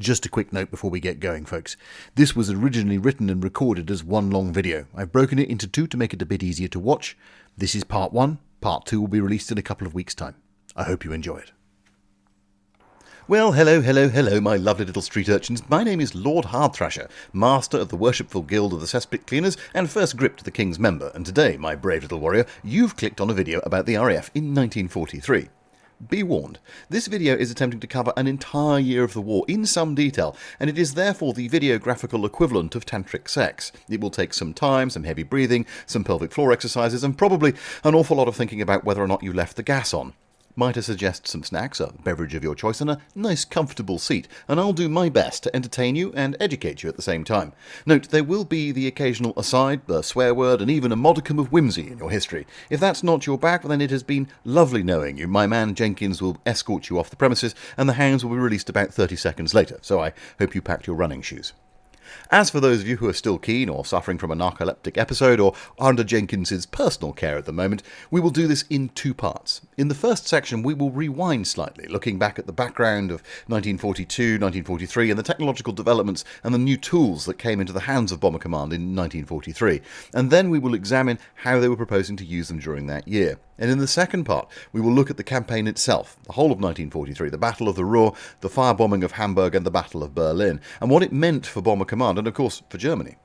Just a quick note before we get going, folks. This was originally written and recorded as one long video. I've broken it into two to make it a bit easier to watch. This is part one. Part two will be released in a couple of weeks' time. I hope you enjoy it. Well, hello, my lovely little street urchins. My name is Lord Hardthrasher, Master of the Worshipful Guild of the Cesspit Cleaners and First Grip to the King's Member, and today, my brave little warrior, you've clicked on a video about the RAF in 1943. Be warned, this video is attempting to cover an entire year of the war in some detail, and it is therefore the videographical equivalent of tantric sex. It will take some time, some heavy breathing, some pelvic floor exercises, and probably an awful lot of thinking about whether or not you left the gas on. Might I suggest some snacks, a beverage of your choice, and a nice comfortable seat, and I'll do my best to entertain you and educate you at the same time. Note, there will be the occasional aside, a swear word, and even a modicum of whimsy in your history. If that's not your bag, then it has been lovely knowing you. My man Jenkins will escort you off the premises, and the hounds will be released about 30 seconds later, so I hope you packed your running shoes. As for those of you who are still keen or suffering from a narcoleptic episode or are under Jenkins's personal care at the moment, we will do this in two parts. In the first section, we will rewind slightly, looking back at the background of 1942, 1943 and the technological developments and the new tools that came into the hands of Bomber Command in 1943. And then we will examine how they were proposing to use them during that year. And in the second part, we will look at the campaign itself, the whole of 1943, the Battle of the Ruhr, the firebombing of Hamburg and the Battle of Berlin, and what it meant for Bomber Command and, of course, for Germany.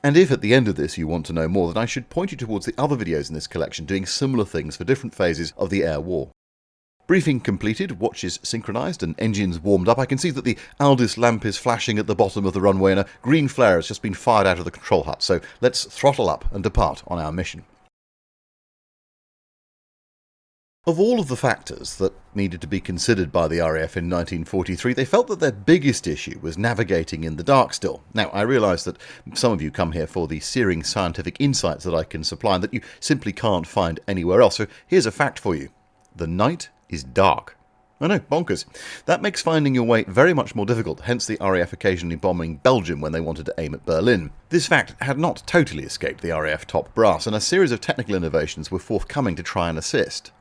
And if at the end of this you want to know more, then I should point you towards the other videos in this collection doing similar things for different phases of the air war. Briefing completed, watches synchronised and engines warmed up. I can see that the Aldis lamp is flashing at the bottom of the runway and a green flare has just been fired out of the control hut, so let's throttle up and depart on our mission. Of all of the factors that needed to be considered by the RAF in 1943, they felt that their biggest issue was navigating in the dark still. Now, I realise that some of you come here for the searing scientific insights that I can supply and that you simply can't find anywhere else, so here's a fact for you. The night is dark. I know, bonkers. That makes finding your way very much more difficult, hence the RAF occasionally bombing Belgium when they wanted to aim at Berlin. This fact had not totally escaped the RAF top brass, and a series of technical innovations were forthcoming to try and assist.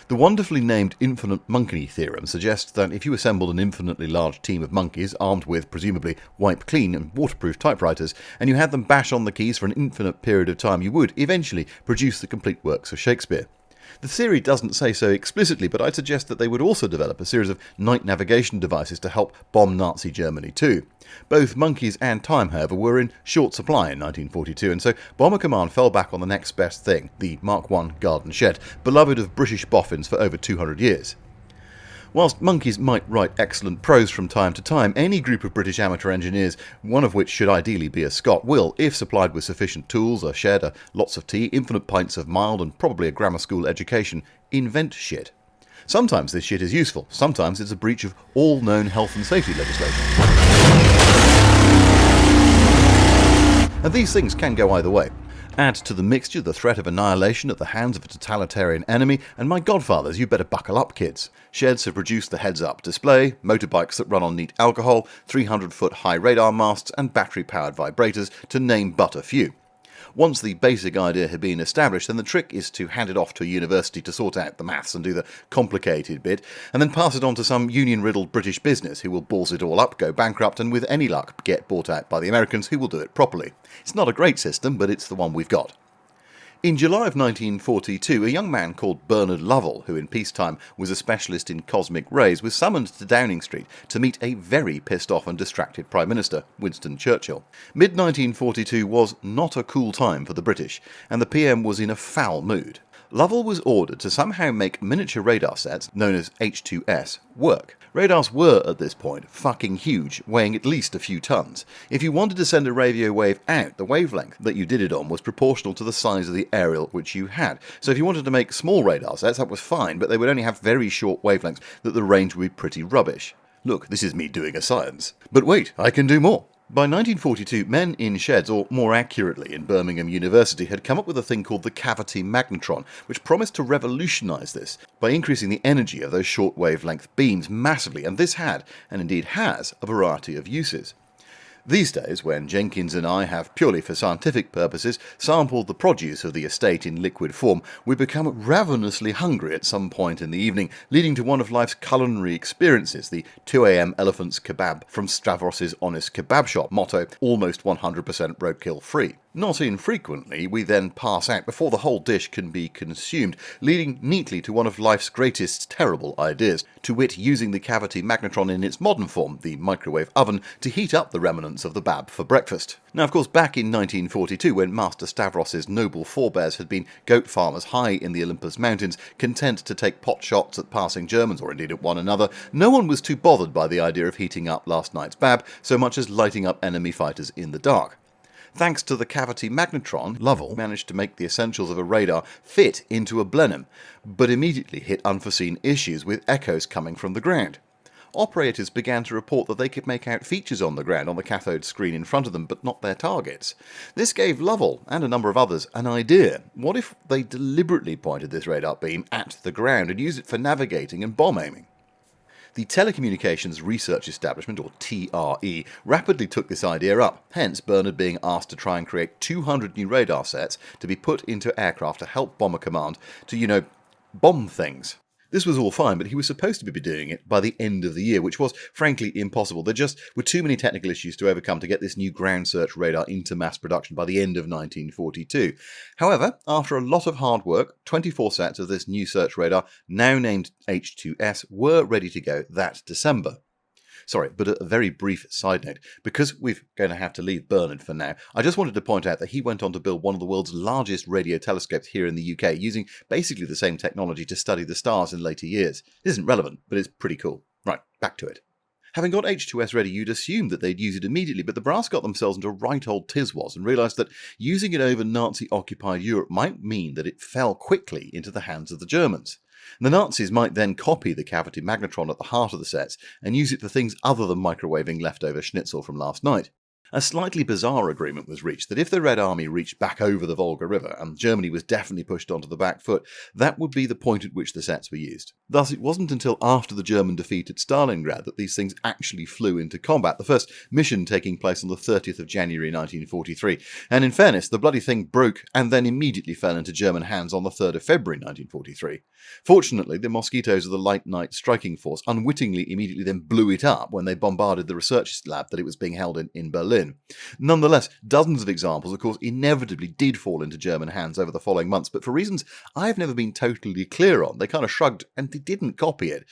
The wonderfully named infinite monkey theorem suggests that if you assembled an infinitely large team of monkeys armed with, presumably, wipe clean and waterproof typewriters, and you had them bash on the keys for an infinite period of time, you would, eventually, produce the complete works of Shakespeare. The theory doesn't say so explicitly, but I'd suggest that they would also develop a series of night navigation devices to help bomb Nazi Germany too. Both monkeys and time, however, were in short supply in 1942, and so Bomber Command fell back on the next best thing, the Mark I Garden Shed, beloved of British boffins for over 200 years. Whilst monkeys might write excellent prose from time to time, any group of British amateur engineers, one of which should ideally be a Scot, will, if supplied with sufficient tools, a shed, lots of tea, infinite pints of mild and probably a grammar school education, invent shit. Sometimes this shit is useful, sometimes it's a breach of all known health and safety legislation. And these things can go either way. Add to the mixture the threat of annihilation at the hands of a totalitarian enemy, and my godfathers, you better buckle up, kids. Sheds have produced the heads-up display, motorbikes that run on neat alcohol, 300-foot high radar masts, and battery-powered vibrators, to name but a few. Once the basic idea had been established, then the trick is to hand it off to a university to sort out the maths and do the complicated bit, and then pass it on to some union-riddled British business who will balls it all up, go bankrupt, and with any luck get bought out by the Americans who will do it properly. It's not a great system, but it's the one we've got. In July of 1942, a young man called Bernard Lovell, who in peacetime was a specialist in cosmic rays, was summoned to Downing Street to meet a very pissed off and distracted Prime Minister, Winston Churchill. Mid-1942 was not a cool time for the British, and the PM was in a foul mood. Lovell was ordered to somehow make miniature radar sets, known as H2S, work. Radars were, at this point, fucking huge, weighing at least a few tons. If you wanted to send a radio wave out, the wavelength that you did it on was proportional to the size of the aerial which you had. So if you wanted to make small radar sets, that was fine, but they would only have very short wavelengths that the range would be pretty rubbish. Look, this is me doing a science. But wait, I can do more. By 1942, men in sheds, or more accurately in Birmingham University, had come up with a thing called the cavity magnetron, which promised to revolutionise this by increasing the energy of those short wavelength beams massively, and this had, and indeed has, a variety of uses. These days, when Jenkins and I have, purely for scientific purposes, sampled the produce of the estate in liquid form, we become ravenously hungry at some point in the evening, leading to one of life's culinary experiences, the 2 a.m. elephant's kebab from Stavros's Honest Kebab Shop, motto, almost 100% roadkill free. Not infrequently, we then pass out before the whole dish can be consumed, leading neatly to one of life's greatest terrible ideas, to wit using the cavity magnetron in its modern form, the microwave oven, to heat up the remnants of the bab for breakfast. Now, of course, back in 1942, when Master Stavros's noble forebears had been goat farmers high in the Olympus Mountains, content to take pot shots at passing Germans, or indeed at one another, no one was too bothered by the idea of heating up last night's bab so much as lighting up enemy fighters in the dark. Thanks to the cavity magnetron, Lovell managed to make the essentials of a radar fit into a Blenheim, but immediately hit unforeseen issues with echoes coming from the ground. Operators began to report that they could make out features on the ground on the cathode screen in front of them, but not their targets. This gave Lovell, and a number of others, an idea. What if they deliberately pointed this radar beam at the ground and used it for navigating and bomb aiming? The Telecommunications Research Establishment, or TRE, rapidly took this idea up, hence Bernard being asked to try and create 200 new radar sets to be put into aircraft to help Bomber Command to, bomb things. This was all fine, but he was supposed to be doing it by the end of the year, which was, frankly, impossible. There just were too many technical issues to overcome to get this new ground search radar into mass production by the end of 1942. However, after a lot of hard work, 24 sets of this new search radar, now named H2S, were ready to go that December. Sorry, but a very brief side note. Because we're going to have to leave Bernard for now, I just wanted to point out that he went on to build one of the world's largest radio telescopes here in the UK, using basically the same technology to study the stars in later years. It isn't relevant, but it's pretty cool. Right, back to it. Having got H2S ready, you'd assume that they'd use it immediately, but the brass got themselves into a right old tiswas and realised that using it over Nazi-occupied Europe might mean that it fell quickly into the hands of the Germans. The Nazis might then copy the cavity magnetron at the heart of the sets and use it for things other than microwaving leftover schnitzel from last night. A slightly bizarre agreement was reached that if the Red Army reached back over the Volga River and Germany was definitely pushed onto the back foot, that would be the point at which the sets were used. Thus, it wasn't until after the German defeat at Stalingrad that these things actually flew into combat, the first mission taking place on the 30th of January 1943. And in fairness, the bloody thing broke and then immediately fell into German hands on the 3rd of February 1943. Fortunately, the Mosquitoes of the Light Night Striking Force unwittingly immediately then blew it up when they bombarded the research lab that it was being held in Berlin. Nonetheless, dozens of examples, of course, inevitably did fall into German hands over the following months, but for reasons I've never been totally clear on, they kind of shrugged and they didn't copy it.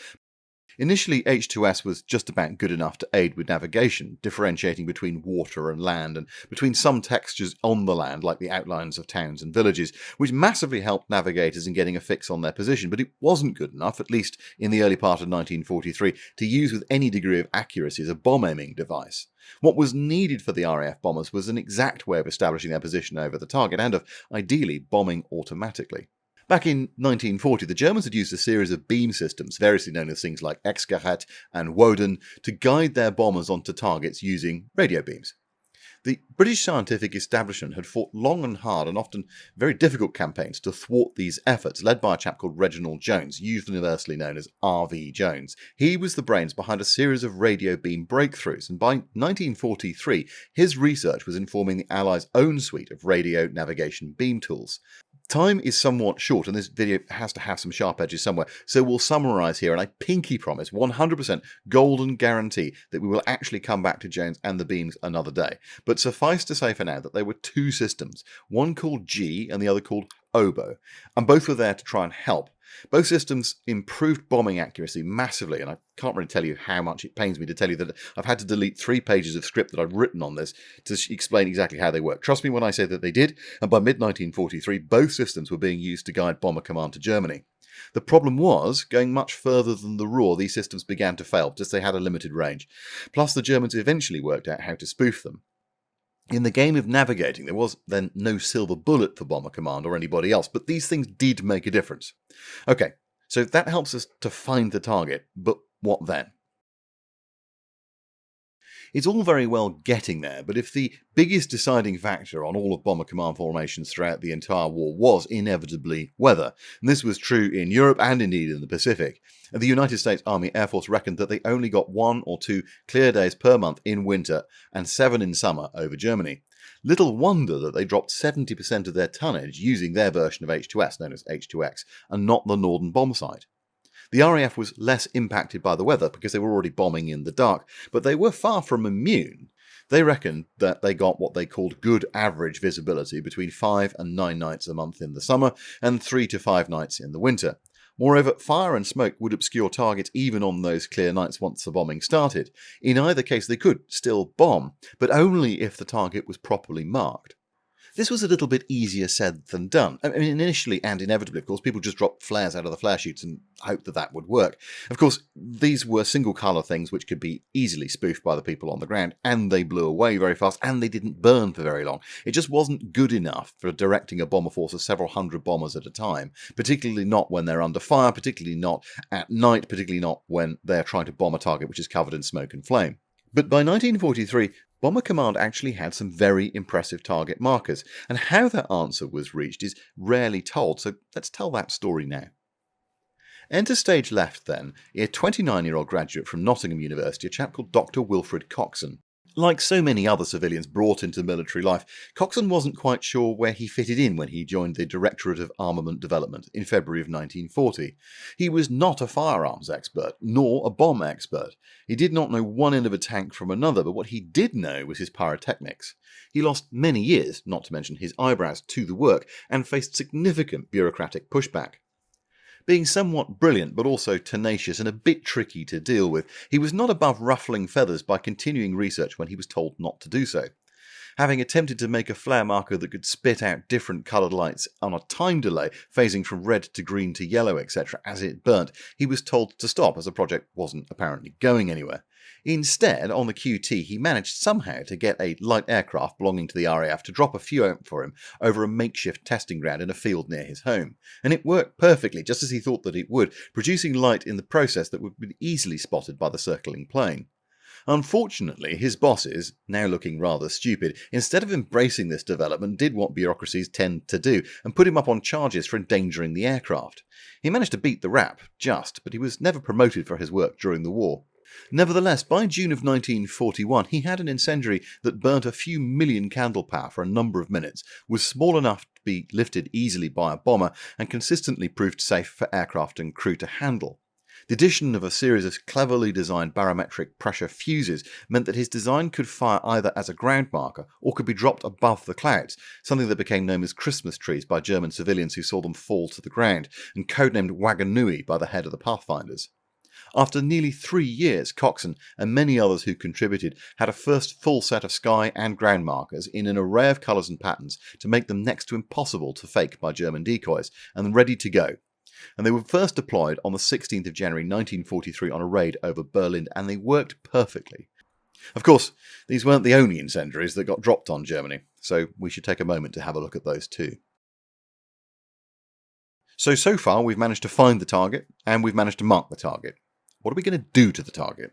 Initially, H2S was just about good enough to aid with navigation, differentiating between water and land, and between some textures on the land, like the outlines of towns and villages, which massively helped navigators in getting a fix on their position, but it wasn't good enough, at least in the early part of 1943, to use with any degree of accuracy as a bomb-aiming device. What was needed for the RAF bombers was an exact way of establishing their position over the target, and of, ideally, bombing automatically. Back in 1940, the Germans had used a series of beam systems, variously known as things like X-Gerät and Woden, to guide their bombers onto targets using radio beams. The British scientific establishment had fought long and hard and often very difficult campaigns to thwart these efforts, led by a chap called Reginald Jones, universally known as R.V. Jones. He was the brains behind a series of radio beam breakthroughs, and by 1943, his research was informing the Allies' own suite of radio navigation beam tools. Time is somewhat short, and this video has to have some sharp edges somewhere, so we'll summarise here, and I pinky promise, 100% golden guarantee, that we will actually come back to Jones and the beams another day. But suffice to say for now that there were two systems, one called G and the other called Oboe, and both were there to try and help. Both systems improved bombing accuracy massively, and I can't really tell you how much it pains me to tell you that I've had to delete 3 pages of script that I've written on this to explain exactly how they work. Trust me when I say that they did, and by mid-1943, both systems were being used to guide Bomber Command to Germany. The problem was, going much further than the Ruhr, these systems began to fail, just they had a limited range. Plus, the Germans eventually worked out how to spoof them. In the game of navigating, there was then no silver bullet for Bomber Command or anybody else, but these things did make a difference. Okay, so that helps us to find the target, but what then? It's all very well getting there, but if the biggest deciding factor on all of bomber command formations throughout the entire war was inevitably weather, and this was true in Europe and indeed in the Pacific, the United States Army Air Force reckoned that they only got 1 or 2 clear days per month in winter and 7 in summer over Germany. Little wonder that they dropped 70% of their tonnage using their version of H2S, known as H2X, and not the Norden bombsight. The RAF was less impacted by the weather because they were already bombing in the dark, but they were far from immune. They reckoned that they got what they called good average visibility between 5 and 9 nights a month in the summer and 3 to 5 nights in the winter. Moreover, fire and smoke would obscure targets even on those clear nights once the bombing started. In either case, they could still bomb, but only if the target was properly marked. This was a little bit easier said than done. I mean, initially and inevitably, of course, people just dropped flares out of the flare chutes and hoped that that would work. Of course, these were single-colour things which could be easily spoofed by the people on the ground, and they blew away very fast, and they didn't burn for very long. It just wasn't good enough for directing a bomber force of several hundred bombers at a time, particularly not when they're under fire, particularly not at night, particularly not when they're trying to bomb a target which is covered in smoke and flame. But by 1943, Bomber Command actually had some very impressive target markers, and how that answer was reached is rarely told, so let's tell that story now. Enter stage left then, a 29-year-old graduate from Nottingham University, a chap called Dr. Wilfred Coxon. Like so many other civilians brought into military life, Coxon wasn't quite sure where he fitted in when he joined the Directorate of Armament Development in February of 1940. He was not a firearms expert, nor a bomb expert. He did not know one end of a tank from another, but what he did know was his pyrotechnics. He lost many years, not to mention his eyebrows, to the work, and faced significant bureaucratic pushback. Being somewhat brilliant but also tenacious and a bit tricky to deal with, he was not above ruffling feathers by continuing research when he was told not to do so. Having attempted to make a flare marker that could spit out different coloured lights on a time delay, phasing from red to green to yellow, etc., as it burnt, he was told to stop as the project wasn't apparently going anywhere. Instead, on the QT, he managed somehow to get a light aircraft belonging to the RAF to drop a few out for him over a makeshift testing ground in a field near his home. And it worked perfectly, just as he thought that it would, producing light in the process that would be easily spotted by the circling plane. Unfortunately, his bosses, now looking rather stupid, instead of embracing this development, did what bureaucracies tend to do, and put him up on charges for endangering the aircraft. He managed to beat the rap, just, but he was never promoted for his work during the war. Nevertheless, by June of 1941, he had an incendiary that burnt a few million candle power for a number of minutes, was small enough to be lifted easily by a bomber, and consistently proved safe for aircraft and crew to handle. The addition of a series of cleverly designed barometric pressure fuses meant that his design could fire either as a ground marker or could be dropped above the clouds, something that became known as Christmas trees by German civilians who saw them fall to the ground, and codenamed Waganui by the head of the Pathfinders. After nearly 3 years, Coxon and many others who contributed had a first full set of sky and ground markers in an array of colours and patterns to make them next to impossible to fake by German decoys, and ready to go. And they were first deployed on the 16th of January 1943 on a raid over Berlin, and they worked perfectly. Of course, these weren't the only incendiaries that got dropped on Germany, so we should take a moment to have a look at those too. So far we've managed to find the target, and we've managed to mark the target. What are we going to do to the target?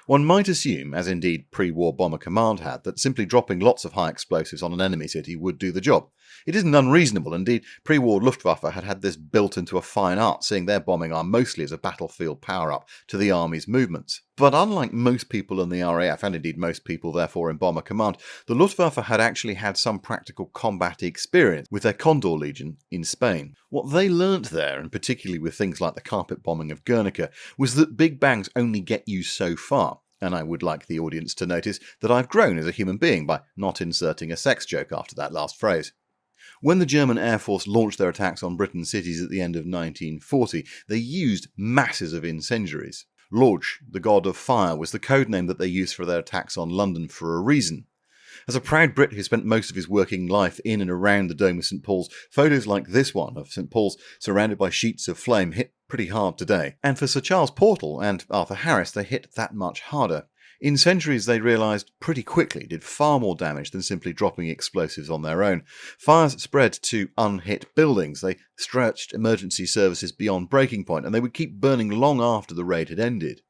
One might assume, as indeed pre-war Bomber Command had, that simply dropping lots of high explosives on an enemy city would do the job. It isn't unreasonable, indeed, pre-war Luftwaffe had this built into a fine art, seeing their bombing arm mostly as a battlefield power-up to the army's movements. But unlike most people in the RAF, and indeed most people therefore in Bomber Command, the Luftwaffe had actually had some practical combat experience with their Condor Legion in Spain. What they learnt there, and particularly with things like the carpet bombing of Guernica, was that big bangs only get you so far. And I would like the audience to notice that I've grown as a human being by not inserting a sex joke after that last phrase. When the German Air Force launched their attacks on Britain's cities at the end of 1940, they used masses of incendiaries. Lorch, the god of fire, was the codename that they used for their attacks on London for a reason. As a proud Brit who spent most of his working life in and around the Dome of St Paul's, photos like this one of St Paul's surrounded by sheets of flame hit pretty hard today. And for Sir Charles Portal and Arthur Harris, they hit that much harder. Incendiaries, they realised pretty quickly, did far more damage than simply dropping explosives on their own. Fires spread to unhit buildings, they stretched emergency services beyond breaking point, and they would keep burning long after the raid had ended.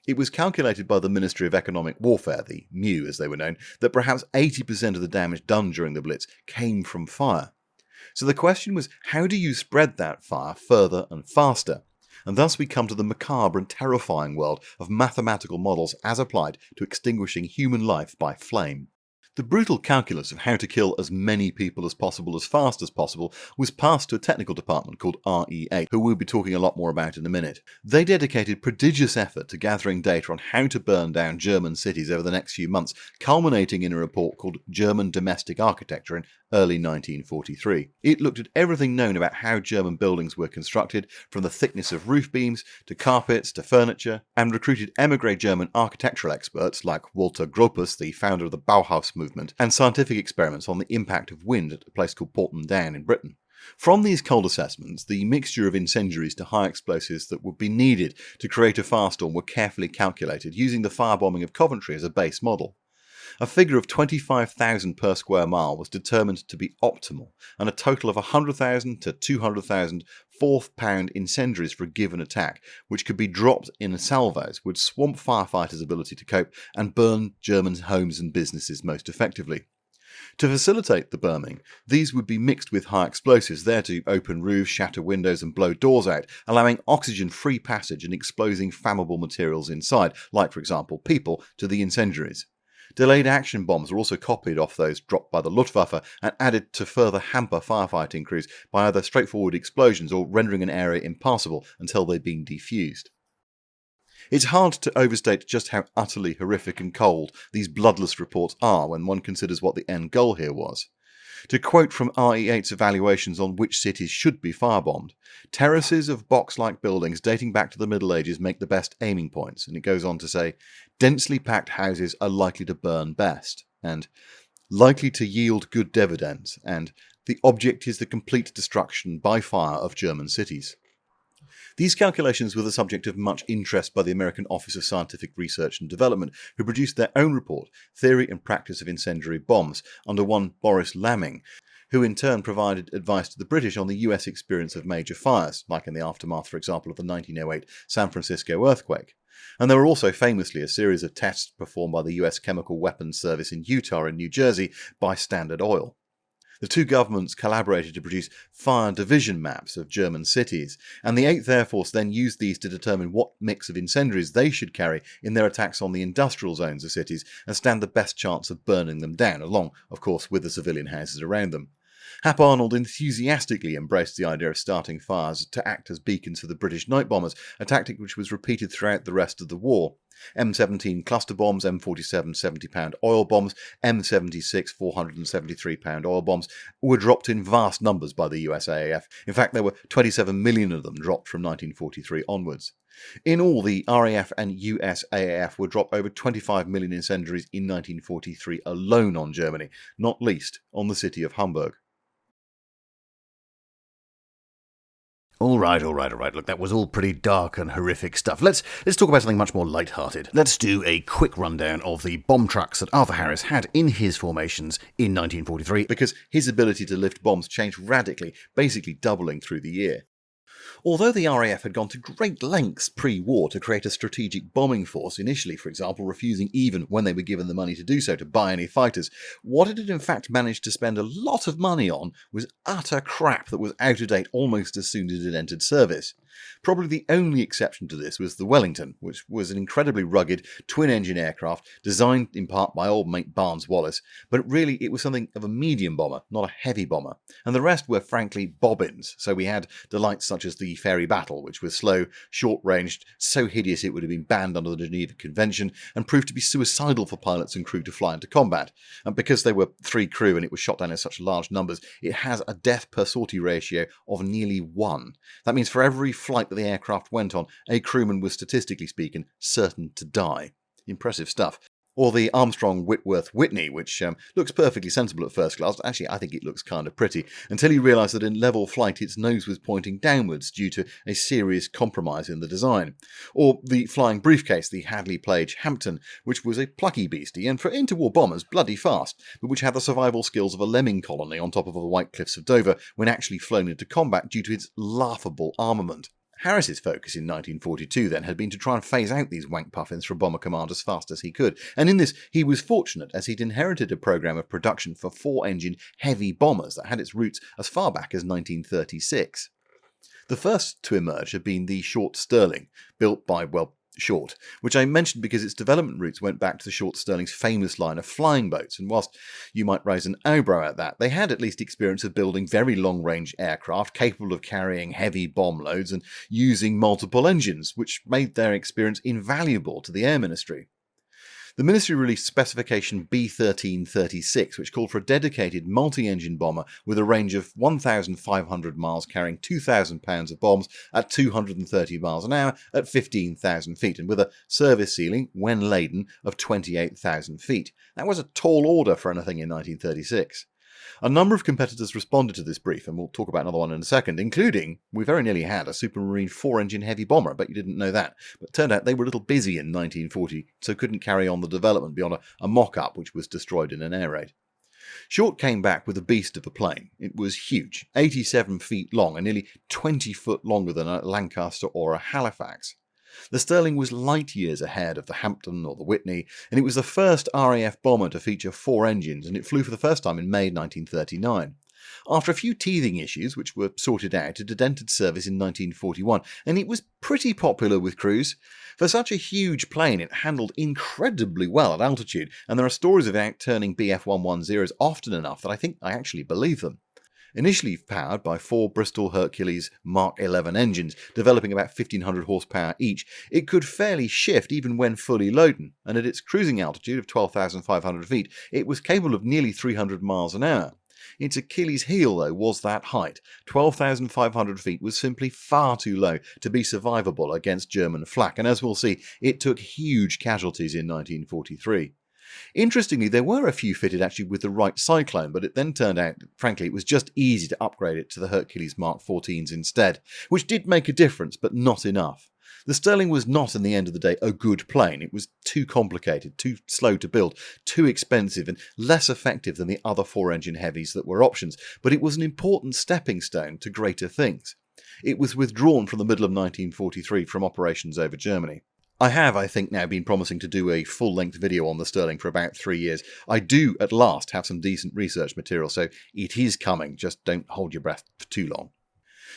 It was calculated by the Ministry of Economic Warfare, the MEW as they were known, that perhaps 80% of the damage done during the Blitz came from fire. So the question was, how do you spread that fire further and faster? And thus we come to the macabre and terrifying world of mathematical models as applied to extinguishing human life by flame. The brutal calculus of how to kill as many people as possible as fast as possible was passed to a technical department called RE8, who we'll be talking a lot more about in a minute. They dedicated prodigious effort to gathering data on how to burn down German cities over the next few months, culminating in a report called German Domestic Architecture in early 1943. It looked at everything known about how German buildings were constructed, from the thickness of roof beams to carpets to furniture, and recruited émigré German architectural experts like Walter Gropius, the founder of the Bauhaus movement, and scientific experiments on the impact of wind at a place called Portland Down in Britain. From these cold assessments, the mixture of incendiaries to high explosives that would be needed to create a firestorm were carefully calculated, using the firebombing of Coventry as a base model. A figure of 25,000 per square mile was determined to be optimal, and a total of 100,000 to 200,000 fourth-pound incendiaries for a given attack, which could be dropped in salvos, would swamp firefighters' ability to cope and burn German homes and businesses most effectively. To facilitate the burning, these would be mixed with high explosives, there to open roofs, shatter windows and blow doors out, allowing oxygen-free passage and exposing flammable materials inside, like for example people, to the incendiaries. Delayed action bombs were also copied off those dropped by the Luftwaffe and added to further hamper firefighting crews by either straightforward explosions or rendering an area impassable until they'd been defused. It's hard to overstate just how utterly horrific and cold these bloodless reports are when one considers what the end goal here was. To quote from RE8's evaluations on which cities should be firebombed, terraces of box-like buildings dating back to the Middle Ages make the best aiming points, and it goes on to say, densely packed houses are likely to burn best, and likely to yield good dividends, and the object is the complete destruction by fire of German cities. These calculations were the subject of much interest by the American Office of Scientific Research and Development, who produced their own report, Theory and Practice of Incendiary Bombs, under one Boris Lamming, who in turn provided advice to the British on the US experience of major fires, like in the aftermath, for example, of the 1908 San Francisco earthquake. And there were also famously a series of tests performed by the US Chemical Weapons Service in Utah and New Jersey by Standard Oil. The two governments collaborated to produce fire division maps of German cities, and the 8th Air Force then used these to determine what mix of incendiaries they should carry in their attacks on the industrial zones of cities and stand the best chance of burning them down, along, of course, with the civilian houses around them. Hap Arnold enthusiastically embraced the idea of starting fires to act as beacons for the British night bombers, a tactic which was repeated throughout the rest of the war. M17 cluster bombs, M47 70-pound oil bombs, M76 473-pound oil bombs were dropped in vast numbers by the USAAF. In fact, there were 27 million of them dropped from 1943 onwards. In all, the RAF and USAAF would drop over 25 million incendiaries in 1943 alone on Germany, not least on the city of Hamburg. All right. Look, that was all pretty dark and horrific stuff. Let's talk about something much more light-hearted. Let's do a quick rundown of the bomb trucks that Arthur Harris had in his formations in 1943, because his ability to lift bombs changed radically, basically doubling through the year. Although the RAF had gone to great lengths pre-war to create a strategic bombing force, initially, for example, refusing even when they were given the money to do so to buy any fighters, what it had in fact managed to spend a lot of money on was utter crap that was out of date almost as soon as it entered service. Probably the only exception to this was the Wellington, which was an incredibly rugged twin-engine aircraft designed in part by old mate Barnes Wallis, but really it was something of a medium bomber, not a heavy bomber, and the rest were frankly bobbins, so we had delights such as the Ferry Battle, which was slow, short-ranged, so hideous it would have been banned under the Geneva Convention, and proved to be suicidal for pilots and crew to fly into combat. And because there were 3 crew and it was shot down in such large numbers, it has a death per sortie ratio of nearly 1. That means for every flight that the aircraft went on, a crewman was, statistically speaking, certain to die. Impressive stuff. Or the Armstrong Whitworth Whitney, which looks perfectly sensible at first glance. Actually, I think it looks kind of pretty, until you realise that in level flight its nose was pointing downwards due to a serious compromise in the design. Or the flying briefcase, the Hadley Plage Hampton, which was a plucky beastie, and for interwar bombers, bloody fast, but which had the survival skills of a lemming colony on top of the White Cliffs of Dover when actually flown into combat due to its laughable armament. Harris's focus in 1942 then had been to try and phase out these wank puffins from Bomber Command as fast as he could, and in this he was fortunate as he'd inherited a programme of production for 4-engine heavy bombers that had its roots as far back as 1936. The first to emerge had been the Short Stirling, built by, Short, which I mentioned because its development roots went back to the Short Stirling's famous line of flying boats, and whilst you might raise an eyebrow at that, they had at least experience of building very long-range aircraft capable of carrying heavy bomb loads and using multiple engines, which made their experience invaluable to the Air Ministry. The Ministry released specification B1336, which called for a dedicated multi-engine bomber with a range of 1,500 miles carrying 2,000 pounds of bombs at 230 miles an hour at 15,000 feet, and with a service ceiling, when laden, of 28,000 feet. That was a tall order for anything in 1936. A number of competitors responded to this brief, and we'll talk about another one in a second, including, we very nearly had a Supermarine 4-engine heavy bomber. I bet you didn't know that. But it turned out they were a little busy in 1940, so couldn't carry on the development beyond a mock-up which was destroyed in an air raid. Short came back with a beast of a plane. It was huge, 87 feet long and nearly 20 foot longer than a Lancaster or a Halifax. The Stirling was light years ahead of the Hampton or the Whitney, and it was the first RAF bomber to feature 4 engines, and it flew for the first time in May 1939. After a few teething issues, which were sorted out, it had entered service in 1941, and it was pretty popular with crews. For such a huge plane, it handled incredibly well at altitude, and there are stories of it outturning BF-110s often enough that I think I actually believe them. Initially powered by 4 Bristol Hercules Mark 11 engines, developing about 1,500 horsepower each, it could fairly shift even when fully loaded, and at its cruising altitude of 12,500 feet, it was capable of nearly 300 miles an hour. Its Achilles heel, though, was that height. 12,500 feet was simply far too low to be survivable against German flak, and as we'll see, it took huge casualties in 1943. Interestingly, there were a few fitted actually with the right cyclone, but it then turned out, frankly, it was just easy to upgrade it to the Hercules Mark 14s instead, which did make a difference, but not enough. The Stirling was not, in the end of the day, a good plane. It was too complicated, too slow to build, too expensive, and less effective than the other 4-engine heavies that were options, but it was an important stepping stone to greater things. It was withdrawn from the middle of 1943 from operations over Germany. I have, I think, now been promising to do a full-length video on the Stirling for about 3 years. I do, at last, have some decent research material, so it is coming. Just don't hold your breath for too long.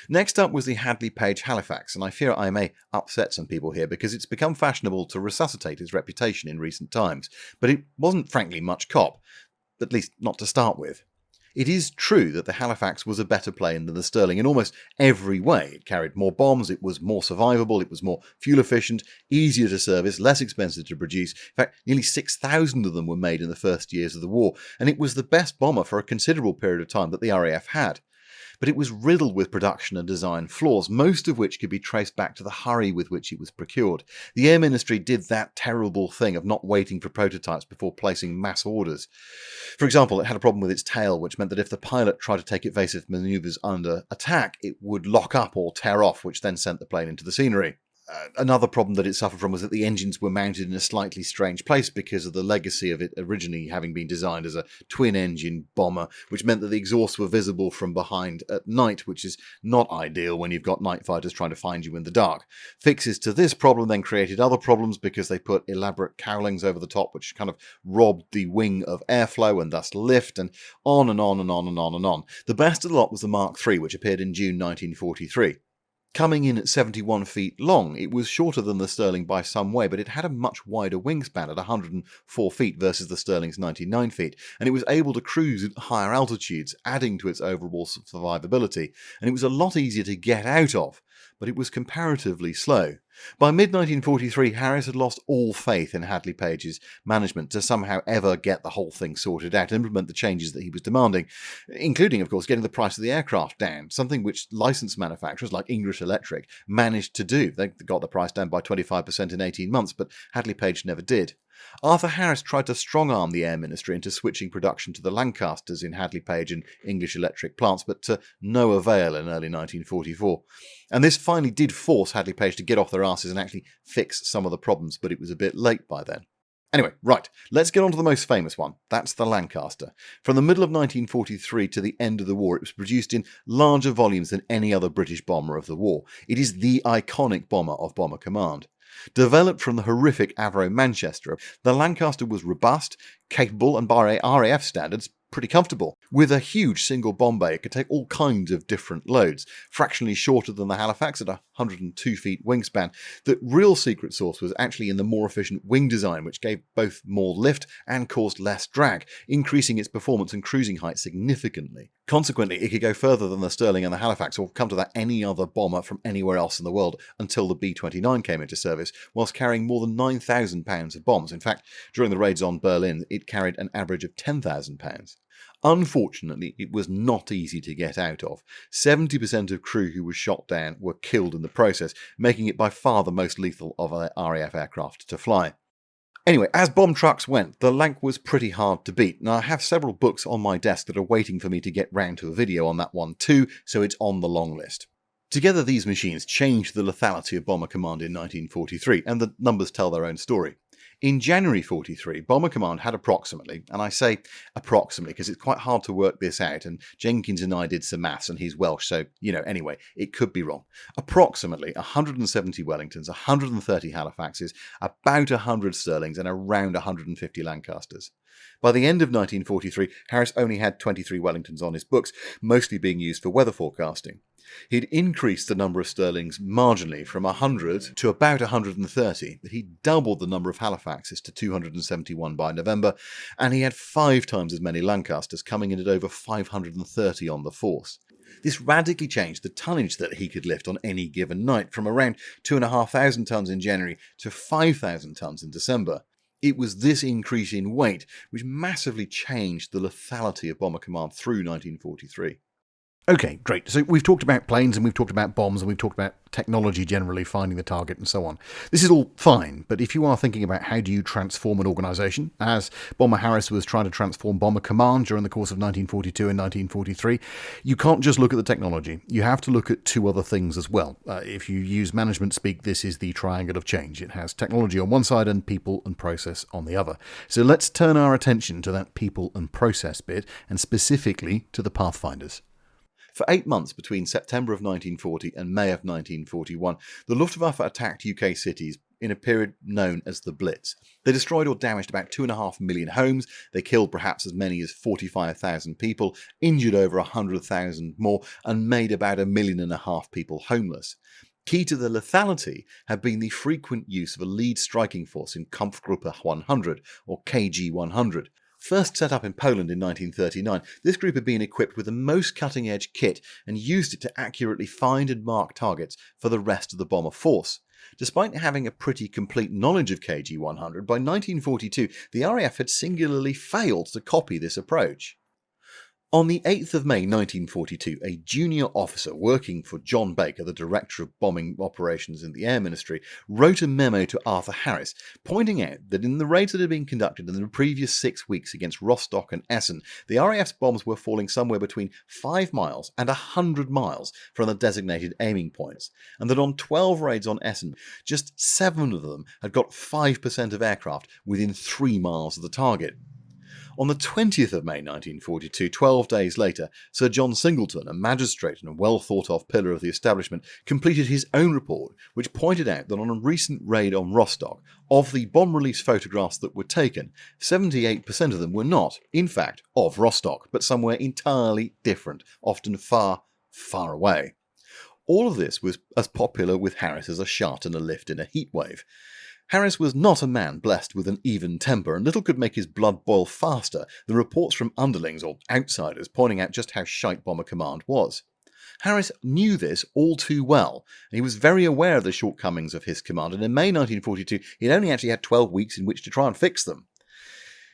Next up was the Hadley Page Halifax, and I fear I may upset some people here because it's become fashionable to resuscitate its reputation in recent times, but it wasn't, frankly, much cop, at least not to start with. It is true that the Halifax was a better plane than the Stirling in almost every way. It carried more bombs, it was more survivable, it was more fuel efficient, easier to service, less expensive to produce. In fact, nearly 6,000 of them were made in the first years of the war, and it was the best bomber for a considerable period of time that the RAF had. But it was riddled with production and design flaws, most of which could be traced back to the hurry with which it was procured. The Air Ministry did that terrible thing of not waiting for prototypes before placing mass orders. For example, it had a problem with its tail, which meant that if the pilot tried to take evasive manoeuvres under attack, it would lock up or tear off, which then sent the plane into the scenery. Another problem that it suffered from was that the engines were mounted in a slightly strange place because of the legacy of it originally having been designed as a twin-engine bomber, which meant that the exhausts were visible from behind at night, which is not ideal when you've got night fighters trying to find you in the dark. Fixes to this problem then created other problems because they put elaborate cowlings over the top, which kind of robbed the wing of airflow and thus lift, and on and on and on and on and on. The best of the lot was the Mark III, which appeared in June 1943. Coming in at 71 feet long, it was shorter than the Stirling by some way, but it had a much wider wingspan at 104 feet versus the Stirling's 99 feet, and it was able to cruise at higher altitudes, adding to its overall survivability, and it was a lot easier to get out of, but it was comparatively slow. By mid-1943, Harris had lost all faith in Hadley Page's management to somehow ever get the whole thing sorted out and implement the changes that he was demanding, including, of course, getting the price of the aircraft down, something which licensed manufacturers like English Electric managed to do. They got the price down by 25% in 18 months, but Hadley Page never did. Arthur Harris tried to strong-arm the Air Ministry into switching production to the Lancasters in Hadley Page and English Electric plants, but to no avail in early 1944. And this finally did force Hadley Page to get off their asses and actually fix some of the problems, but it was a bit late by then. Anyway, right, let's get on to the most famous one. That's the Lancaster. From the middle of 1943 to the end of the war, it was produced in larger volumes than any other British bomber of the war. It is the iconic bomber of Bomber Command. Developed from the horrific Avro Manchester, the Lancaster was robust, capable, and by RAF standards, pretty comfortable. With a huge single bomb bay, it could take all kinds of different loads, fractionally shorter than the Halifax at 102 feet wingspan. The real secret sauce was actually in the more efficient wing design, which gave both more lift and caused less drag, increasing its performance and cruising height significantly. Consequently, it could go further than the Stirling and the Halifax, or come to that any other bomber from anywhere else in the world until the B-29 came into service, whilst carrying more than 9,000 pounds of bombs. In fact, during the raids on Berlin, it carried an average of 10,000 pounds. Unfortunately, it was not easy to get out of. 70% of crew who were shot down were killed in the process, making it by far the most lethal of RAF aircraft to fly. Anyway, as bomb trucks went, the Lanc was pretty hard to beat. Now, I have several books on my desk that are waiting for me to get round to a video on that one too, so it's on the long list. Together, these machines changed the lethality of Bomber Command in 1943, and the numbers tell their own story. In January 43, Bomber Command had approximately, and I say approximately because it's quite hard to work this out, and Jenkins and I did some maths and he's Welsh, so, anyway, it could be wrong. Approximately 170 Wellingtons, 130 Halifaxes, about 100 Stirlings, and around 150 Lancasters. By the end of 1943, Harris only had 23 Wellingtons on his books, mostly being used for weather forecasting. He'd increased the number of Stirlings marginally from 100 to about 130, but he doubled the number of Halifaxes to 271 by November, and he had 5 times as many Lancasters, coming in at over 530 on the force. This radically changed the tonnage that he could lift on any given night, from around 2,500 tonnes in January to 5,000 tonnes in December. It was this increase in weight which massively changed the lethality of Bomber Command through 1943. Okay, great. So we've talked about planes and we've talked about bombs and we've talked about technology generally, finding the target and so on. This is all fine, but if you are thinking about how do you transform an organisation, as Bomber Harris was trying to transform Bomber Command during the course of 1942 and 1943, you can't just look at the technology. You have to look at 2 other things as well. If you use management speak, this is the triangle of change. It has technology on one side and people and process on the other. So let's turn our attention to that people and process bit, and specifically to the Pathfinders. For 8 months between September of 1940 and May of 1941, the Luftwaffe attacked UK cities in a period known as the Blitz. They destroyed or damaged about 2.5 million homes, they killed perhaps as many as 45,000 people, injured over 100,000 more, and made about 1.5 million people homeless. Key to the lethality had been the frequent use of a lead striking force in Kampfgruppe 100, or KG 100. First set up in Poland in 1939, this group had been equipped with the most cutting-edge kit and used it to accurately find and mark targets for the rest of the bomber force. Despite having a pretty complete knowledge of KG 100, by 1942 the RAF had singularly failed to copy this approach. On the 8th of May 1942, a junior officer working for John Baker, the Director of Bombing Operations in the Air Ministry, wrote a memo to Arthur Harris, pointing out that in the raids that had been conducted in the previous 6 weeks against Rostock and Essen, the RAF's bombs were falling somewhere between 5 miles and 100 miles from the designated aiming points, and that on 12 raids on Essen, just 7 of them had got 5% of aircraft within 3 miles of the target. On the 20th of May 1942, 12 days later, Sir John Singleton, a magistrate and a well-thought-of pillar of the establishment, completed his own report, which pointed out that on a recent raid on Rostock, of the bomb release photographs that were taken, 78% of them were not, in fact, of Rostock, but somewhere entirely different, often far, far away. All of this was as popular with Harris as a shot and a lift in a heatwave. Harris was not a man blessed with an even temper, and little could make his blood boil faster than reports from underlings or outsiders pointing out just how shite Bomber Command was. Harris knew this all too well, and he was very aware of the shortcomings of his command, and in May 1942 he'd only actually had 12 weeks in which to try and fix them.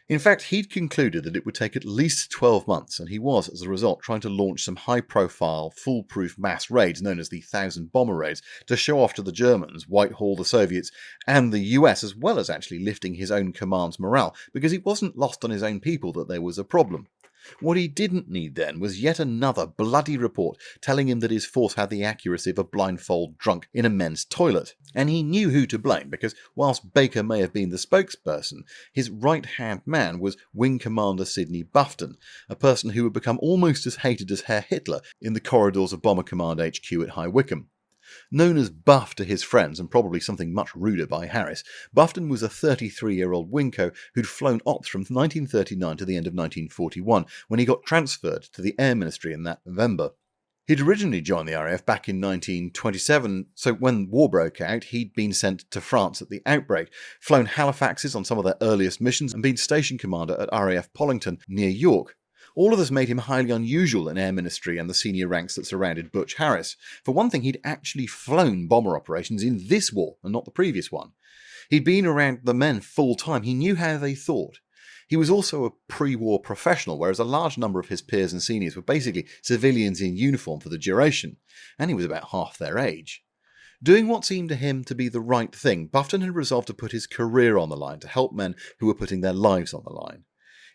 In fact, he'd concluded that it would take at least 12 months, and he was, as a result, trying to launch some high-profile, foolproof mass raids known as the 1,000 Bomber Raids to show off to the Germans, Whitehall, the Soviets, and the US, as well as actually lifting his own command's morale, because it wasn't lost on his own people that there was a problem. What he didn't need then was yet another bloody report telling him that his force had the accuracy of a blindfold drunk in a men's toilet. And he knew who to blame, because whilst Baker may have been the spokesperson, his right-hand man was Wing Commander Sidney Bufton, a person who would become almost as hated as Herr Hitler in the corridors of Bomber Command HQ at High Wycombe. Known as Buff to his friends, and probably something much ruder by Harris, Bufton was a 33-year-old Wingco who'd flown ops from 1939 to the end of 1941, when he got transferred to the Air Ministry in that November. He'd originally joined the RAF back in 1927, so when war broke out, he'd been sent to France at the outbreak, flown Halifaxes on some of their earliest missions, and been station commander at RAF Pollington near York. All of this made him highly unusual in Air Ministry and the senior ranks that surrounded Butch Harris. For one thing, he'd actually flown bomber operations in this war and not the previous one. He'd been around the men full time. He knew how they thought. He was also a pre-war professional, whereas a large number of his peers and seniors were basically civilians in uniform for the duration, and he was about half their age. Doing what seemed to him to be the right thing, Bufton had resolved to put his career on the line to help men who were putting their lives on the line.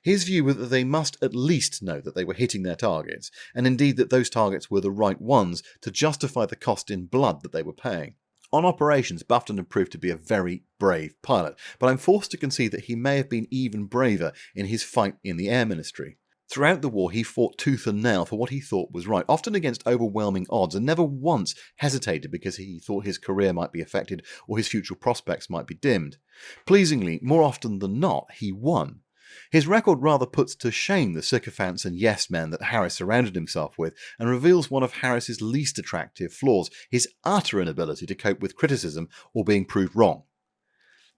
His view was that they must at least know that they were hitting their targets, and indeed that those targets were the right ones to justify the cost in blood that they were paying. On operations, Bufton had proved to be a very brave pilot, but I'm forced to concede that he may have been even braver in his fight in the Air Ministry. Throughout the war, he fought tooth and nail for what he thought was right, often against overwhelming odds, and never once hesitated because he thought his career might be affected or his future prospects might be dimmed. Pleasingly, more often than not, he won. His record rather puts to shame the sycophants and yes-men that Harris surrounded himself with, and reveals one of Harris's least attractive flaws, his utter inability to cope with criticism or being proved wrong.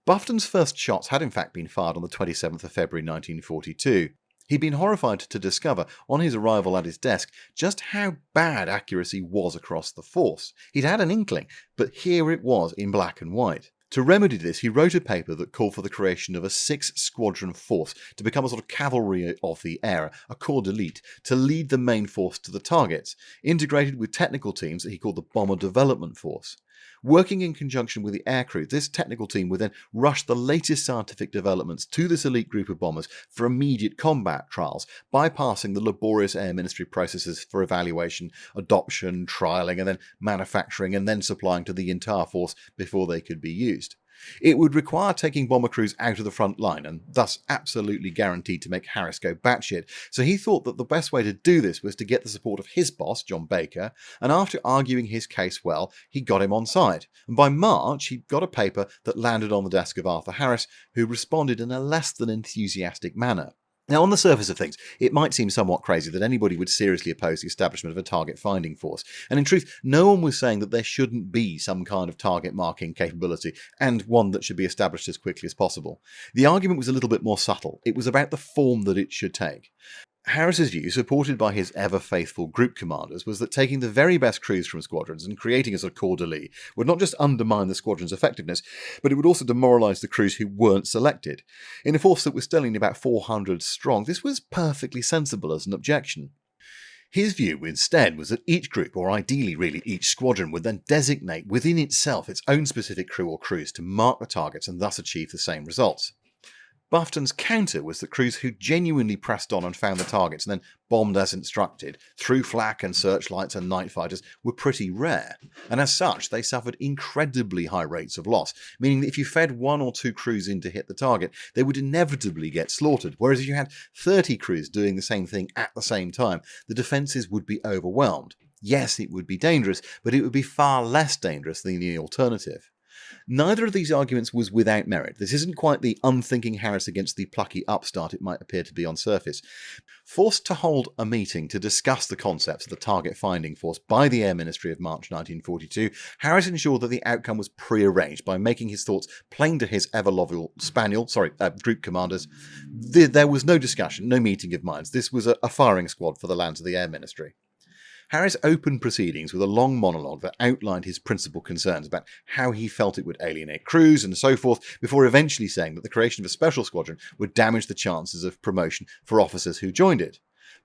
Bufton's first shots had in fact been fired on the 27th of February 1942. He'd been horrified to discover, on his arrival at his desk, just how bad accuracy was across the force. He'd had an inkling, but here it was in black and white. To remedy this, he wrote a paper that called for the creation of a 6-squadron force to become a sort of cavalry of the air, a corps d'élite, to lead the main force to the targets, integrated with technical teams that he called the Bomber Development Force. Working in conjunction with the aircrew, this technical team would then rush the latest scientific developments to this elite group of bombers for immediate combat trials, bypassing the laborious Air Ministry processes for evaluation, adoption, trialling, and then manufacturing, and then supplying to the entire force before they could be used. It would require taking bomber crews out of the front line, and thus absolutely guaranteed to make Harris go batshit, so he thought that the best way to do this was to get the support of his boss, John Baker, and after arguing his case well, he got him on side. And by March, he'd got a paper that landed on the desk of Arthur Harris, who responded in a less than enthusiastic manner. Now, on the surface of things, it might seem somewhat crazy that anybody would seriously oppose the establishment of a target finding force, and in truth, no one was saying that there shouldn't be some kind of target marking capability, and one that should be established as quickly as possible. The argument was a little bit more subtle. It was about the form that it should take. Harris's view, supported by his ever-faithful group commanders, was that taking the very best crews from squadrons and creating a sort of corps d'élite would not just undermine the squadron's effectiveness, but it would also demoralise the crews who weren't selected. In a force that was still only about 400 strong, this was perfectly sensible as an objection. His view instead was that each group, or ideally really each squadron, would then designate within itself its own specific crew or crews to mark the targets and thus achieve the same results. Bufton's counter was that crews who genuinely pressed on and found the targets and then bombed as instructed, through flak and searchlights and night fighters, were pretty rare, and as such they suffered incredibly high rates of loss, meaning that if you fed 1 or 2 crews in to hit the target, they would inevitably get slaughtered, whereas if you had 30 crews doing the same thing at the same time, the defences would be overwhelmed. Yes, it would be dangerous, but it would be far less dangerous than the alternative. Neither of these arguments was without merit. This isn't quite the unthinking Harris against the plucky upstart it might appear to be on surface. Forced to hold a meeting to discuss the concepts of the target finding force by the Air Ministry of March 1942, Harris ensured that the outcome was pre-arranged by making his thoughts plain to his ever-loyal group commanders. There was no discussion, no meeting of minds. This was a firing squad for the lands of the Air Ministry. Harris opened proceedings with a long monologue that outlined his principal concerns about how he felt it would alienate crews and so forth, before eventually saying that the creation of a special squadron would damage the chances of promotion for officers who joined it.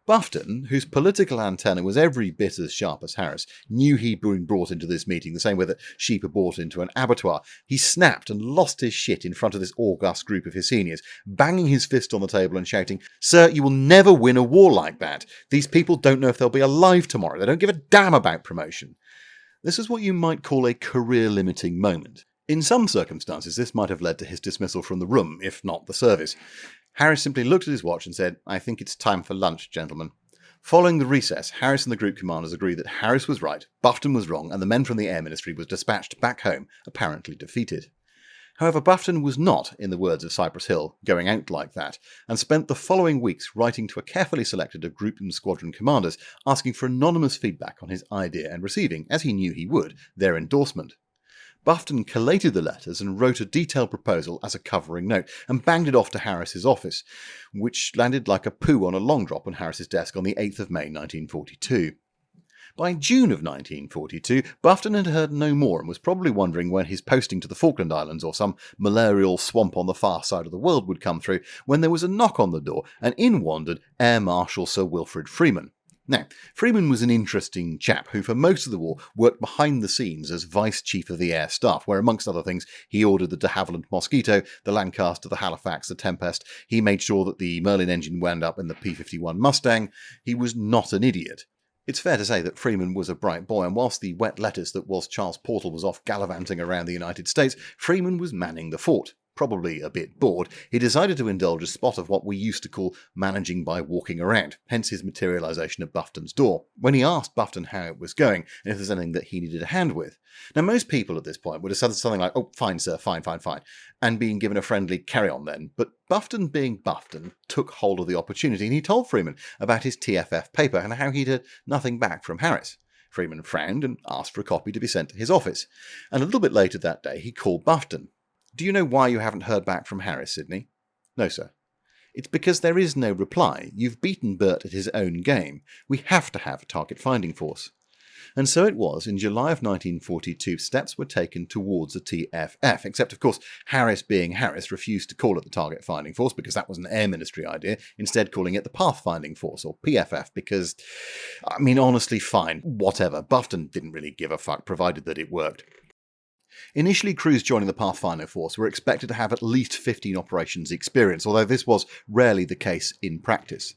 Bufton, whose political antenna was every bit as sharp as Harris, knew he'd been brought into this meeting the same way that sheep are brought into an abattoir. He snapped and lost his shit in front of this august group of his seniors, banging his fist on the table and shouting, "Sir, you will never win a war like that. These people don't know if they'll be alive tomorrow. They don't give a damn about promotion." This is what you might call a career-limiting moment. In some circumstances, this might have led to his dismissal from the room, if not the service. Harris simply looked at his watch and said, "I think it's time for lunch, gentlemen." Following the recess, Harris and the group commanders agreed that Harris was right, Bufton was wrong, and the men from the Air Ministry was dispatched back home, apparently defeated. However, Bufton was not, in the words of Cypress Hill, going out like that, and spent the following weeks writing to a carefully selected of group and squadron commanders, asking for anonymous feedback on his idea and receiving, as he knew he would, their endorsement. Bufton collated the letters and wrote a detailed proposal as a covering note and banged it off to Harris's office, which landed like a poo on a long drop on Harris's desk on the 8th of May 1942. By June of 1942, Bufton had heard no more and was probably wondering when his posting to the Falkland Islands or some malarial swamp on the far side of the world would come through, when there was a knock on the door and in wandered Air Marshal Sir Wilfrid Freeman. Now, Freeman was an interesting chap who for most of the war worked behind the scenes as Vice Chief of the Air Staff, where amongst other things he ordered the de Havilland Mosquito, the Lancaster, the Halifax, the Tempest. He made sure that the Merlin engine wound up in the P-51 Mustang. He was not an idiot. It's fair to say that Freeman was a bright boy, and whilst the wet lettuce that was Charles Portal was off gallivanting around the United States, Freeman was manning the fort. Probably a bit bored, he decided to indulge a spot of what we used to call managing by walking around, hence his materialisation at Bufton's door, when he asked Bufton how it was going and if there's anything that he needed a hand with. Now, most people at this point would have said something like, "Oh, fine, sir, fine," and being given a friendly carry on then, but Bufton, being Bufton, took hold of the opportunity and he told Freeman about his TFF paper and how he'd had nothing back from Harris. Freeman frowned and asked for a copy to be sent to his office, and a little bit later that day he called Bufton. "Do you know why you haven't heard back from Harris, Sidney?" "No, sir." "It's because there is no reply. You've beaten Bert at his own game. We have to have a target finding force." And so it was, in July of 1942, steps were taken towards a TFF, except, of course, Harris, being Harris, refused to call it the Target Finding Force because that was an Air Ministry idea, instead calling it the Pathfinding Force, or PFF, because, honestly, fine, whatever. Bufton didn't really give a fuck, provided that it worked. Initially, crews joining the Pathfinder Force were expected to have at least 15 operations experience, although this was rarely the case in practice.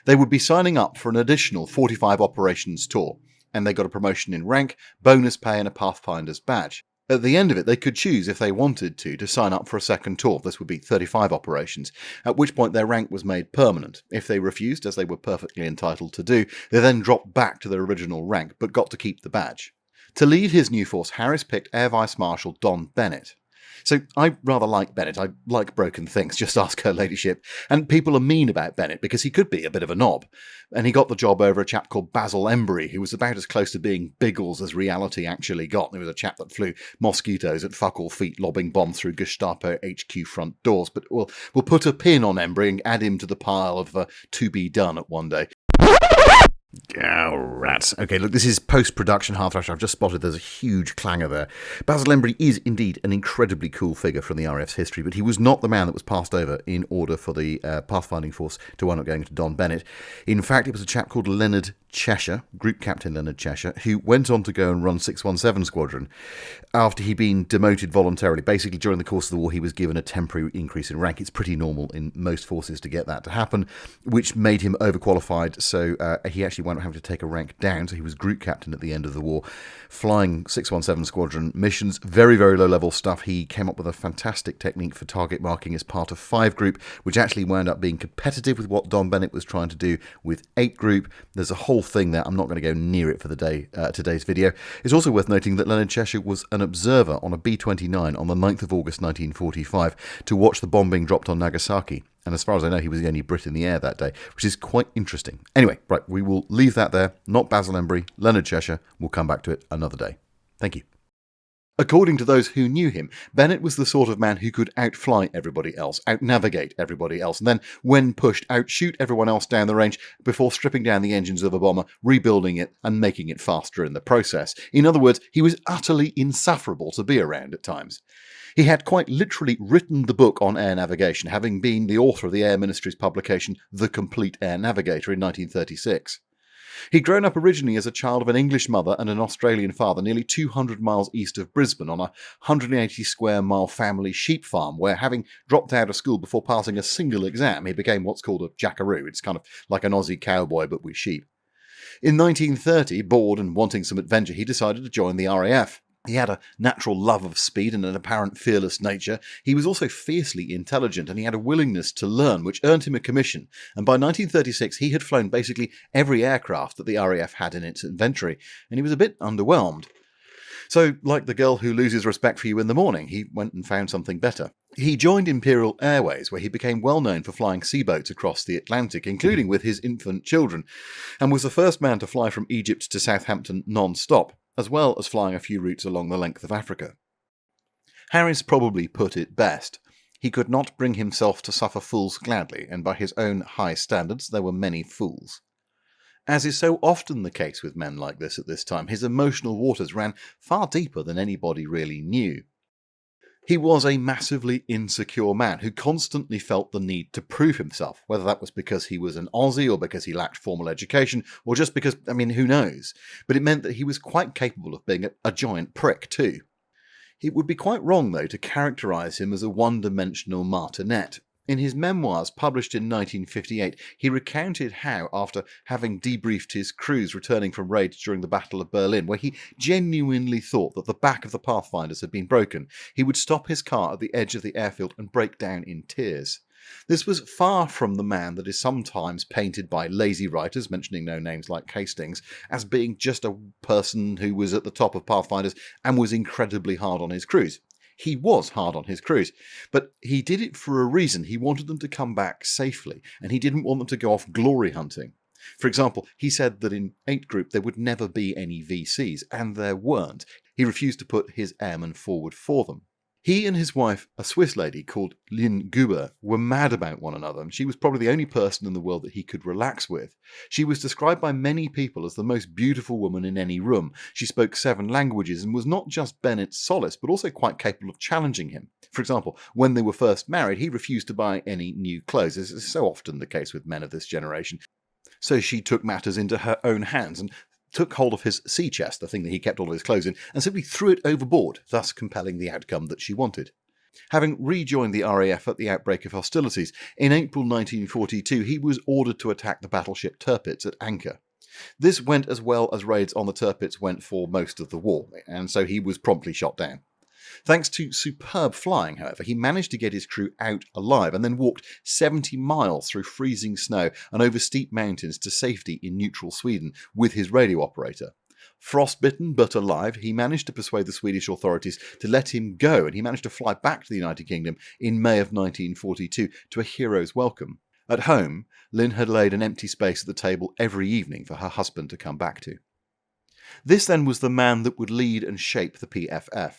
They would be signing up for an additional 45 operations tour, and they got a promotion in rank, bonus pay and a Pathfinder's badge. At the end of it, they could choose, if they wanted to sign up for a second tour. This would be 35 operations, at which point their rank was made permanent. If they refused, as they were perfectly entitled to do, they then dropped back to their original rank, but got to keep the badge. To lead his new force, Harris picked Air Vice Marshal Don Bennett. So I rather like Bennett. I like broken things, just ask her ladyship. And people are mean about Bennett because he could be a bit of a knob. And he got the job over a chap called Basil Embry, who was about as close to being Biggles as reality actually got. There was a chap that flew mosquitoes at fuck all feet, lobbing bombs through Gestapo HQ front doors. But we'll put a pin on Embry and add him to the pile of to be done at one day. Oh, rats. Okay, look, this is post-production Half Thrash. I've just spotted there's a huge clanger there. Basil Embry is indeed an incredibly cool figure from the RAF's history, but he was not the man that was passed over in order for the Pathfinding Force to wind up going to Don Bennett. In fact, it was a chap called Leonard Cheshire, Group Captain Leonard Cheshire, who went on to go and run 617 Squadron after he'd been demoted voluntarily. Basically, during the course of the war, he was given a temporary increase in rank. It's pretty normal in most forces to get that to happen, which made him overqualified, so he actually wound up having to take a rank down, so he was Group Captain at the end of the war, flying 617 Squadron missions, very, very low-level stuff. He came up with a fantastic technique for target marking as part of 5 Group, which actually wound up being competitive with what Don Bennett was trying to do with 8 Group. There's a whole thing there. I'm not going to go near it for the day today's video. It's also worth noting that Leonard Cheshire was an observer on a B-29 on the 9th of August 1945 to watch the bomb being dropped on Nagasaki. And as far as I know, he was the only Brit in the air that day, which is quite interesting. Anyway, right, we will leave that there. Not Basil Embry, Leonard Cheshire. We'll come back to it another day. Thank you. According to those who knew him, Bennett was the sort of man who could outfly everybody else, outnavigate everybody else, and then, when pushed, outshoot everyone else down the range before stripping down the engines of a bomber, rebuilding it, and making it faster in the process. In other words, he was utterly insufferable to be around at times. He had quite literally written the book on air navigation, having been the author of the Air Ministry's publication The Complete Air Navigator in 1936. He'd grown up originally as a child of an English mother and an Australian father nearly 200 miles east of Brisbane on a 180 square mile family sheep farm where, having dropped out of school before passing a single exam, he became what's called a jackaroo. It's kind of like an Aussie cowboy but with sheep. In 1930, bored and wanting some adventure, he decided to join the RAF. He had a natural love of speed and an apparent fearless nature. He was also fiercely intelligent, and he had a willingness to learn, which earned him a commission. And by 1936, he had flown basically every aircraft that the RAF had in its inventory, and he was a bit underwhelmed. So, like the girl who loses respect for you in the morning, he went and found something better. He joined Imperial Airways, where he became well known for flying seaboats across the Atlantic, including with his infant children, and was the first man to fly from Egypt to Southampton non-stop, as well as flying a few routes along the length of Africa. Harris probably put it best. He could not bring himself to suffer fools gladly, and by his own high standards there were many fools. As is so often the case with men like this at this time, his emotional waters ran far deeper than anybody really knew. He was a massively insecure man who constantly felt the need to prove himself, whether that was because he was an Aussie or because he lacked formal education, or just because, who knows? But it meant that he was quite capable of being a giant prick too. It would be quite wrong, though, to characterise him as a one-dimensional martinet. In his memoirs, published in 1958, he recounted how, after having debriefed his crews returning from raids during the Battle of Berlin, where he genuinely thought that the back of the Pathfinders had been broken, he would stop his car at the edge of the airfield and break down in tears. This was far from the man that is sometimes painted by lazy writers, mentioning no names like Hastings, as being just a person who was at the top of Pathfinders and was incredibly hard on his crews. He was hard on his crews, but he did it for a reason. He wanted them to come back safely, and he didn't want them to go off glory hunting. For example, he said that in 8 Group there would never be any VCs, and there weren't. He refused to put his airmen forward for them. He and his wife, a Swiss lady called Lynn Guber, were mad about one another, and she was probably the only person in the world that he could relax with. She was described by many people as the most beautiful woman in any room. She spoke 7 languages and was not just Bennett's solace, but also quite capable of challenging him. For example, when they were first married, he refused to buy any new clothes, as is so often the case with men of this generation. So she took matters into her own hands and took hold of his sea chest, the thing that he kept all of his clothes in, and simply threw it overboard, thus compelling the outcome that she wanted. Having rejoined the RAF at the outbreak of hostilities, in April 1942 he was ordered to attack the battleship Tirpitz at anchor. This went as well as raids on the Tirpitz went for most of the war, and so he was promptly shot down. Thanks to superb flying, however, he managed to get his crew out alive and then walked 70 miles through freezing snow and over steep mountains to safety in neutral Sweden with his radio operator. Frostbitten but alive, he managed to persuade the Swedish authorities to let him go, and he managed to fly back to the United Kingdom in May of 1942 to a hero's welcome. At home, Lynn had laid an empty space at the table every evening for her husband to come back to. This then was the man that would lead and shape the PFF.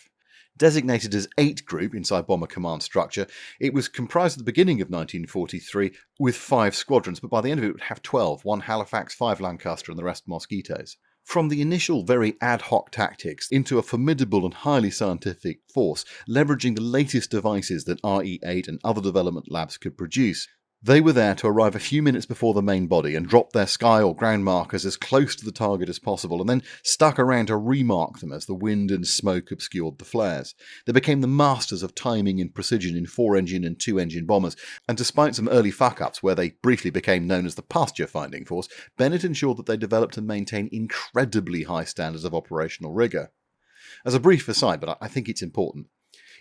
Designated as 8 Group inside Bomber Command structure, it was comprised at the beginning of 1943 with 5 squadrons, but by the end of it would have 12, 1 Halifax, 5 Lancaster and the rest Mosquitoes. From the initial very ad hoc tactics into a formidable and highly scientific force, leveraging the latest devices that RE8 and other development labs could produce, they were there to arrive a few minutes before the main body and drop their sky or ground markers as close to the target as possible, and then stuck around to remark them as the wind and smoke obscured the flares. They became the masters of timing and precision in 4-engine and 2-engine bombers, and despite some early fuck-ups where they briefly became known as the pasture-finding force, Bennett ensured that they developed and maintained incredibly high standards of operational rigour. As a brief aside, but I think it's important,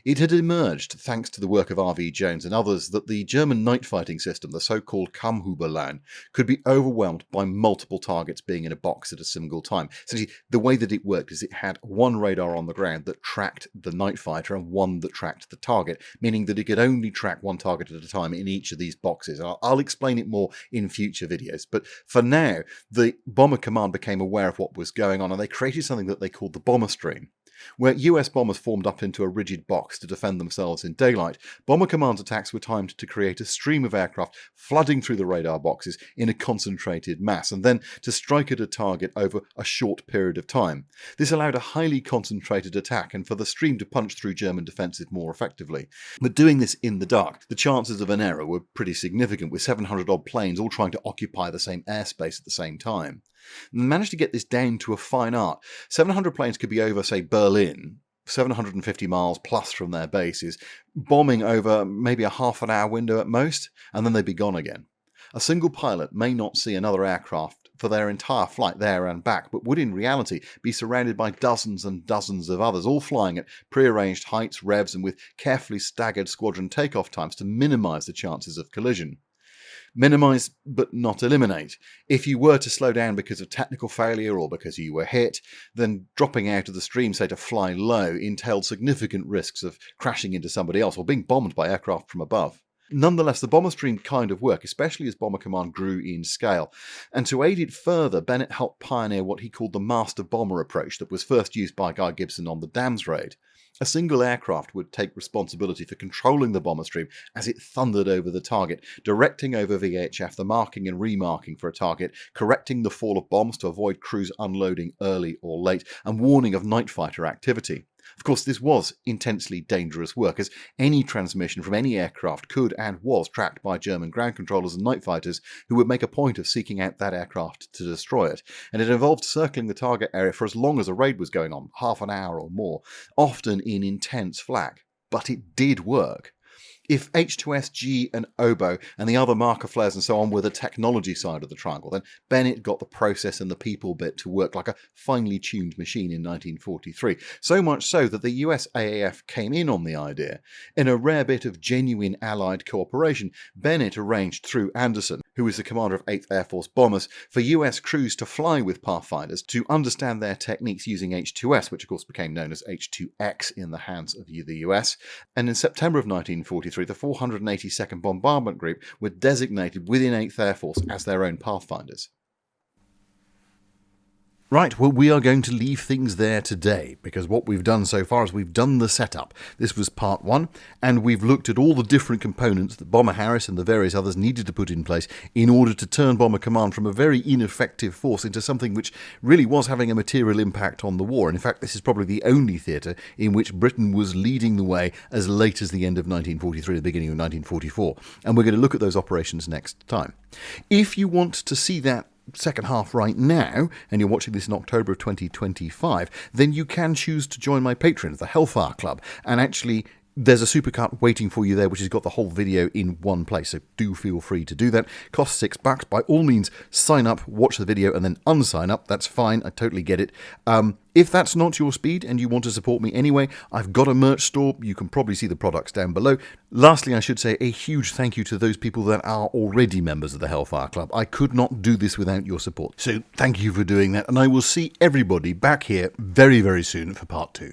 it had emerged, thanks to the work of R.V. Jones and others, that the German night fighting system, the so-called Kammhuberlan, could be overwhelmed by multiple targets being in a box at a single time. Essentially, the way that it worked is it had one radar on the ground that tracked the night fighter and one that tracked the target, meaning that it could only track one target at a time in each of these boxes. I'll explain it more in future videos, but for now, the Bomber Command became aware of what was going on, and they created something that they called the Bomber Stream. Where US bombers formed up into a rigid box to defend themselves in daylight, Bomber Command's attacks were timed to create a stream of aircraft flooding through the radar boxes in a concentrated mass, and then to strike at a target over a short period of time. This allowed a highly concentrated attack and for the stream to punch through German defences more effectively. But doing this in the dark, the chances of an error were pretty significant, with 700-odd planes all trying to occupy the same airspace at the same time. And they managed to get this down to a fine art. 700 planes could be over, say, Berlin, 750 miles plus from their bases, bombing over maybe a half an hour window at most, and then they'd be gone again. A single pilot may not see another aircraft for their entire flight there and back, but would in reality be surrounded by dozens and dozens of others, all flying at prearranged heights, revs, and with carefully staggered squadron takeoff times to minimise the chances of collision. Minimise, but not eliminate. If you were to slow down because of technical failure or because you were hit, then dropping out of the stream, say to fly low, entailed significant risks of crashing into somebody else or being bombed by aircraft from above. Nonetheless, the bomber stream kind of worked, especially as Bomber Command grew in scale. And to aid it further, Bennett helped pioneer what he called the master bomber approach that was first used by Guy Gibson on the Dams raid. A single aircraft would take responsibility for controlling the bomber stream as it thundered over the target, directing over VHF the marking and remarking for a target, correcting the fall of bombs to avoid crews unloading early or late, and warning of night fighter activity. Of course, this was intensely dangerous work, as any transmission from any aircraft could and was tracked by German ground controllers and night fighters who would make a point of seeking out that aircraft to destroy it, and it involved circling the target area for as long as a raid was going on, half an hour or more, often in intense flak. But it did work. If H2S, G and Oboe and the other marker flares and so on were the technology side of the triangle, then Bennett got the process and the people bit to work like a finely tuned machine in 1943. So much so that the US AAF came in on the idea. In a rare bit of genuine Allied cooperation, Bennett arranged through Anderson, who was the commander of 8th Air Force bombers, for US crews to fly with Pathfinders to understand their techniques using H2S, which of course became known as H2X in the hands of the US. And in September of 1943, the 482nd Bombardment Group were designated within 8th Air Force as their own Pathfinders. Right, well, we are going to leave things there today, because what we've done so far is we've done the setup. This was part one, and we've looked at all the different components that Bomber Harris and the various others needed to put in place in order to turn Bomber Command from a very ineffective force into something which really was having a material impact on the war. And in fact, this is probably the only theatre in which Britain was leading the way as late as the end of 1943, the beginning of 1944. And we're going to look at those operations next time. If you want to see that second half right now, and you're watching this in October of 2025, then you can choose to join my Patreon, the Hellfire Club, and actually there's a supercut waiting for you there which has got the whole video in one place, so do feel free to do that. Costs $6. By all means, sign up, watch the video, and then unsign up. That's fine, I totally get it. If that's not your speed and you want to support me anyway, I've got a merch store. You can probably see the products down below. Lastly, I should say a huge thank you to those people that are already members of the Hellfire Club. I could not do this without your support. So thank you for doing that, and I will see everybody back here very, very soon for part 2.